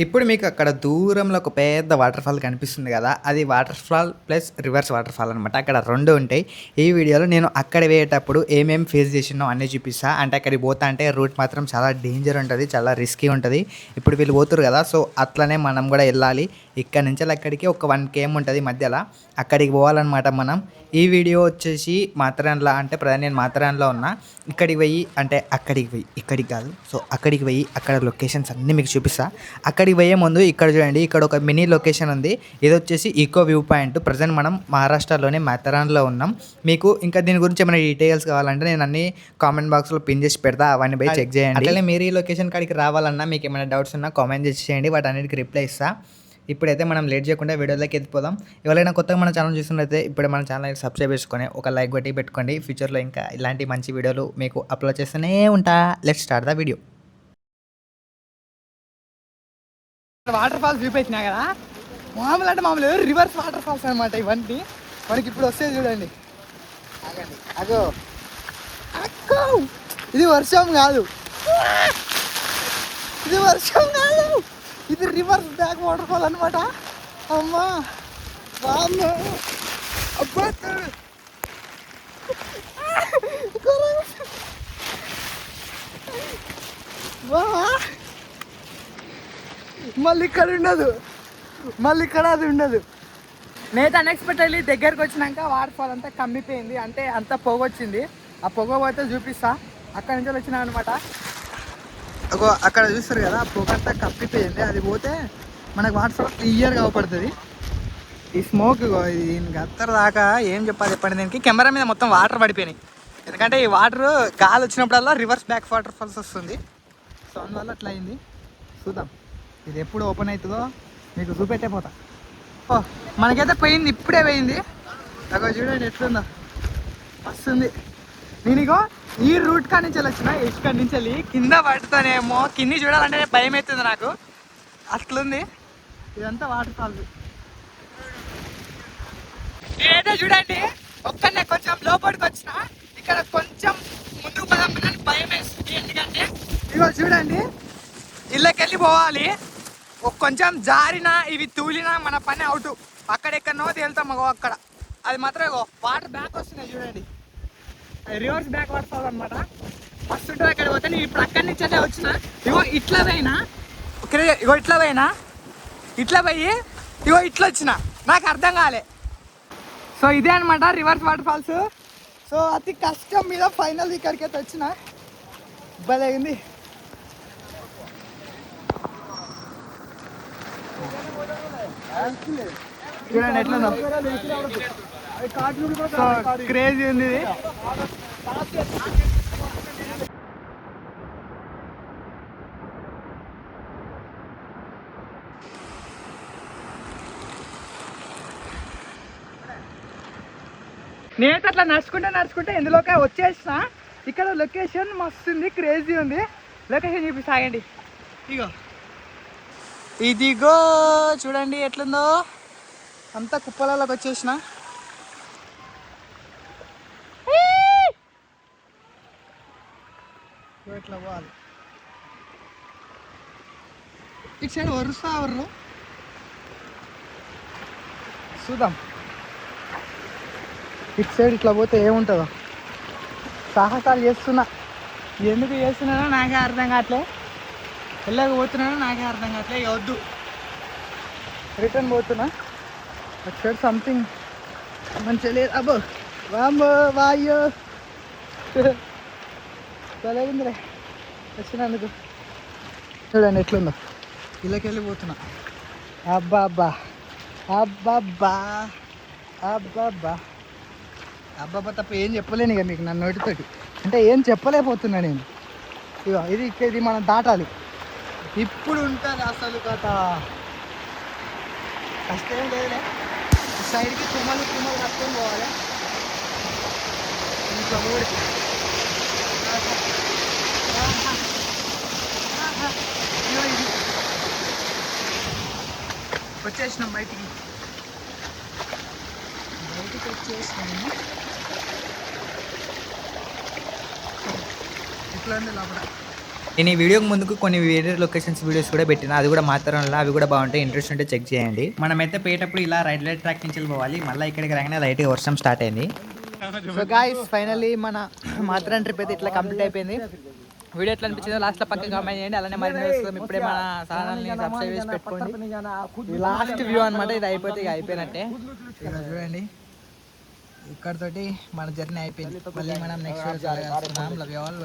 ఇప్పుడు మీకు అక్కడ దూరంలో ఒక పెద్ద వాటర్ ఫాల్ కనిపిస్తుంది కదా! అది water fall plus reverse water fall అనమాట. అక్కడ 2 ఉంటాయి. ఈ వీడియోలో నేను అక్కడ పోయేటప్పుడు ఏమేమి ఫేస్ చేసినో అన్నీ చూపిస్తా. అంటే అక్కడికి పోతా అంటే రూట్ మాత్రం చాలా డేంజర్ ఉంటది. చాలా రిస్కీ ఉంటది. ఇప్పుడు వీళ్ళు పోతుర్రు కదా! సో, అట్లనే మనం కూడా ఎళ్ళాలి. ఇక్కడి నుంచి అక్కడికి ఒక 1 కేఎం ఉంటది మధ్యల. అక్కడికి పోవాలనమాట మనం. ఈ వీడియో వచ్చేసి మాథెరాన్‌ల అంటే ప్రజెంట్ నేను మాథెరాన్‌లో ఉన్నా. ఇక్కడికి పోయి అంటే అక్కడికి పోయి ఇక్కడికి కాదు. సో, అక్కడికి పోయి అక్కడ లొకేషన్స్ అన్నీ మీకు చూపిస్తా. అక్కడికి పోయే ముందు ఇక్కడ చూడండి. ఇక్కడ ఒక మినీ లొకేషన్ ఉంది. ఇదొచ్చేసి ఈకో వ్యూ పాయింట్. ప్రెజెంట్ మనం మహారాష్ట్రలోని మాథెరాన్‌లో ఉన్నాం. మీకు ఇంకా దీని గురించి ఏమైనా డీటెయిల్స్ కావాలంటే నేను అన్ని కామెంట్ బాక్స్‌లో పిన్ చేసి పెడతా. అవన్నీ పోయి చెక్ చేయండి. అట్లనే మీరు ఈ లొకేషన్ కాడికి రావాలన్నా మీకు ఏమైనా డౌట్స్ ఉన్నా కామెంట్ చేసి చేయండి. వాటన్నిటికి రిప్లై ఇస్తా. ఇప్పుడైతే మనం లేట్ చేయకుండా వీడియోలోకి వెళ్ళిపోదాం. ఎవరైనా కొత్తగా మన ఛానల్ చూస్తున్నట్లయితే ఇప్పుడే మన ఛానల్ సబ్స్క్రైబ్ చేసుకొని ఒక లైక్ కొట్టి పెట్టుకోండి. ఫ్యూచర్లో ఇంకా ఇలాంటి మంచి వీడియోలు మీకు అప్లోడ్ చేస్తూనే ఉంటా. Let's start the video. Water falls చూపించినా కదా, మామూలు అంటే మామూలు రివర్స్ వాటర్ ఫాల్స్ అనమాట ఇవన్నీ. మనకి ఇప్పుడు వస్తే చూడండి. అగో అక్కో, ఇది వర్షం కాదు, ఇది వర్షం కాదు, ఇది రివర్స్ బ్యాక్ వాటర్ ఫాల్ అనమాట. అమ్మా బామ్మ అబ్బా, మళ్ళీ ఇక్కడ ఉండదు, మళ్ళీ ఇక్కడ అది ఉండదు. నేత అన్ఎక్స్పెక్టెడ్లీ దగ్గరకు వచ్చినాక వాటర్ ఫాల్ అంతా కమ్మిపోయింది. అంటే అంత పొగ వచ్చింది. ఆ పొగ పోతే చూపిస్తా. అక్కడి నుంచి వచ్చినా అనమాట. అక్కడ చూస్తారు కదా, ఆ పొగ అంతా కప్పిపోయింది. అది పోతే మనకు వాటర్ ఫాల్ క్లియర్గా అవపడుతుంది. ఈ స్మోక్ దీనికి అత్తర దాకా ఏం చెప్పాలి చెప్పండి. దీనికి కెమెరా మీద మొత్తం వాటర్ పడిపోయినాయి. ఎందుకంటే ఈ వాటర్ గాలి వచ్చినప్పుడల్లా రివర్స్ బ్యాక్ వాటర్ ఫాల్స్ వస్తుంది. సో అందువల్ల అట్లా అయింది. చూద్దాం ఇది ఎప్పుడు ఓపెన్ అవుతుందో మీకు చూపెట్టే పోతా. ఓ మనకైతే పోయింది, ఇప్పుడే పోయింది. అక్కడ చూడండి ఎట్లుందో, వస్తుంది. నేనిగో ఈ రూట్ కాడి నుంచి వచ్చిన, ఇక్కడి నుంచి వెళ్ళి కింద పడుతానేమో, కింది చూడాలంటే భయం అవుతుంది నాకు, అట్లుంది. ఇదంతా వాటర్ ఫాల్స్. నేనైతే చూడండి ఒక్కనే కొంచెం లోపలికి వచ్చిన, ఇక్కడ కొంచెం ముందుకు పదామని భయం వేస్తుంది. ఎందుకంటే ఇగో చూడండి, ఇళ్ళకెళ్ళి పోవాలి. కొంచెం జారినా ఇవి తూలినా మన పని అవుట్. అక్కడెక్కడనో తేలుతాం. అక్కడ అది మాత్రం వాటర్ బ్యాక్ వస్తున్నాయి చూడండి. రివర్స్ బ్యాక్ వాటర్ ఫాల్ అనమాట. మస్తు ఉంటుంది. అక్కడ పోతే నేను ఇప్పుడు అక్కడి నుంచి అయితే వచ్చిన. ఇగో ఇట్లా పోయినా, ఇగో ఇట్లా పోయినా, ఇట్లా పోయి ఇగో ఇట్లా వచ్చిన. నాకు అర్థం కాలే. సో ఇదే అనమాట రివర్స్ వాటర్ ఫాల్స్. సో అతి కష్టం మీద ఫైనల్ ఇక్కడికి అయితే వచ్చిన. భలే ఉంది. చూడండి ఎట్లుందో, క్రేజీ ఉంది ఇది. నేనైతే అట్లా నడుచుకుంటే ఇందులోకి వచ్చేసిన. ఇక్కడ లొకేషన్ మస్తు ఉంది, క్రేజీ ఉంది. లొకేషన్ చూపిస్తాగండి. ఇదిగో చూడండి ఎట్లుందో, అంతా కుప్పలలోకి వచ్చేసిన. ఇట్లా పోవాలి. ఇటు సైడ్ వరుసా ఎవరు చూద్దాం. ఇటు సైడ్ ఇట్లా పోతే ఏముంటుందో. సాహసాలు చేస్తున్నా, ఎందుకు చేస్తున్నానో నాకే అర్థం కావట్లే. వెళ్ళకపోతున్నానో నాకే అర్థం కావట్లే. ఇక వద్దు, రిటర్న్ పోతున్నా. అటు సైడ్ సంథింగ్ మంచిగా లేదు. అబ్బో వామ్మో వాయో, తెలియదులే వచ్చినందుకు. చూడండి ఎట్లుందో, ఇళ్ళకి వెళ్ళిపోతున్నా. అబ్బా అబ్బా అబ్బబ్బా అబ్బబ్బా అబ్బబ్బా తప్ప ఏం చెప్పలేను ఇక మీకు నన్ను నోటితోటి. అంటే ఏం చెప్పలేకపోతున్నా నేను. ఇక ఇది మనం దాటాలి. ఇప్పుడు ఉంటుంది అసలు కథ. కష్టం లేదులే. సైడ్కి తుమ్మలు కట్టుకొని పోవాలి. ఇంట్లో ఊరికి వచ్చేసినాం బయటికి వచ్చేసినాము. ఇట్లా ఉంది లోపల. నేను ఈ వీడియోకి ముందుకు కొన్ని వేరే లొకేషన్స్ వీడియోస్ కూడా పెట్టిన, అది కూడా మాత్రంలో అవి కూడా బాగుంటాయి, ఇంట్రెస్ట్ ఉంటే చెక్ చేయండి. మనమైతే పోయేటప్పుడు ఇలా రైల్వే ట్రాక్ నుంచి వెళ్ళిపోవాలి, మళ్ళీ ఇక్కడికి రాగానే లైట్గా వర్షం స్టార్ట్ అయింది. సో గాయ్స్ ఫైనల్లీ మన మాత్రం ట్రిప్ అయితే ఇట్లా కంప్లీట్ అయిపోయింది. వీడియో ఎట్లా అనిపించిందో లాస్ట్లో పక్క కామెంట్ చేయండి. అలానే మరి ఇప్పుడే మన ఛానల్ని సబ్స్క్రైబ్ చేసి పెట్టుకోండి. లాస్ట్ వ్యూ అనమాట, ఇది అయిపోతే ఇక అయిపోయినట్టే. ఇక్కడ చూడండి, ఇక్కడతోటి మన జర్నీ అయిపోయింది. మళ్ళీ మనం next video love you all.